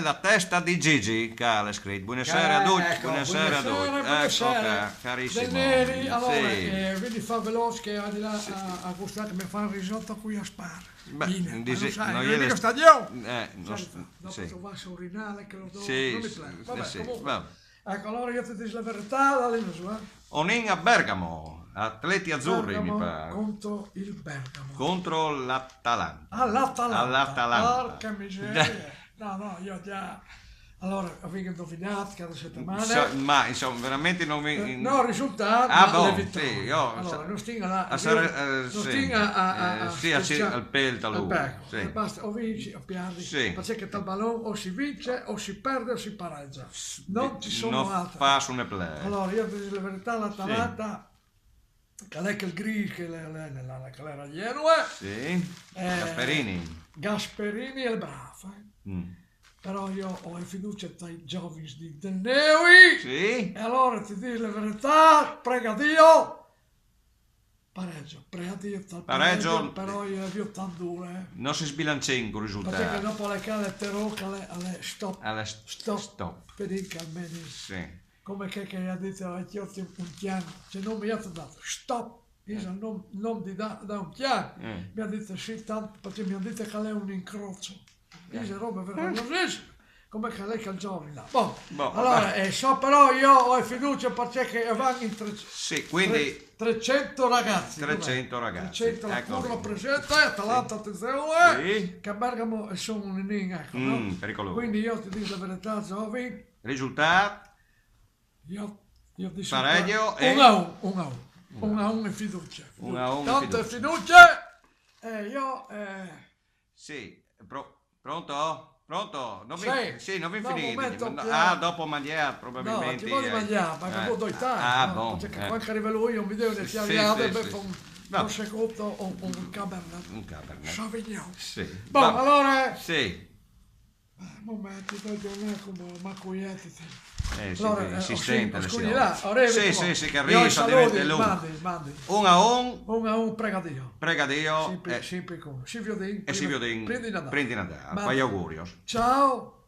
nella testa di Gigi, che scritto. Buonasera a tutti, Ecco, buonasera a tutti. buonasera. Carissimo. Del neri, allora, Sì. vedi fa veloce che al di là a Gustavo che mi fa il risotto qui a spar. Beh, Bene, dici- lo sai, non non gliele- è mica stadio. Dopo sì. trovasse urinale che lo do, Sì, non mi sì, piace. Vabbè, sì, comunque. vabbè. Ecco, allora io ti dico la verità, la linea su, Onin a Bergamo, atleti azzurri Bergamo mi pare, contro il Bergamo. contro l'Atalanta. All'Atalanta. All'Atalanta. Porca miseria. No, io già. Allora, avevo indovinato che da settimana. Ma insomma, veramente non mi... No, risultato, Ah, ma boh, le vittorie. sì, io... Allora, non stinga là, a sì, sì, schiacciare al pelta lui, becco. sì. E basta, o vinci o perdi, Sì. perché tal ballone o si vince o si perde o si pareggia. Non ci sono non altre. fa su ne play. Allora, io ti dico la verità, l'Atalanta, che è che il Gris, che era Genoa, Sì, Gasperini è il bravo, Mm. però io ho fiducia tra i giovani Del Neui. Sì, E allora ti dico la verità, prega Dio, prega Dio tal Pareggio. però io vi ho tanto duro, non si sbilancia in con il perché risultato. dopo le cale terroca alle stop, Stop. per dire che almeno, Sì. come che ha detto a Chioti un piano, se non mi ha dato stop, io non ti dà un piano, mi ha detto sì, tanto, perché mi ha detto che lei è un incrocio, io roba vergognosissima. Come che lei che il giorno là. Boh, allora, so però io ho fiducia perché vanno in 300. Sì, quindi 300 ragazzi. 300 ragazzi. 300 la Ecco. curva presente, Atalanta attenzione, Sì. che a Bergamo sono un inning, ecco, no? Pericoloso. Quindi io ti dico la verità, giovani, Risultato, io dico pareggio e... 1-1 e fiducia. 1-1 Tanto è fiducia. fiducia, io... Sì, pronto? Pronto? Non Sì. non vi No, finite. momento, Dopo mangiare No, probabilmente. ti voglio mangiare, perché poi due Ah, no? buon. Perché quando arriva lui un video di Sì, fiariate, sì, sì. un No. secondo o un cabernet. Un Cabernet. Sauvignon. Sì. Boh, Va- allora... Sì. Momenti, da giornare come maccoietti. Sì, Allora, si stenta. scusi là, ora Sì, che io arriva, saluti, diventa lungo. mandi. 1-1, 1-1, prega Dio. prega Dio. Sempre con Silvio Din. E Silvio Din. Prendi Nadal. Prendi Nadal. Mandi. Fai auguri. Ciao.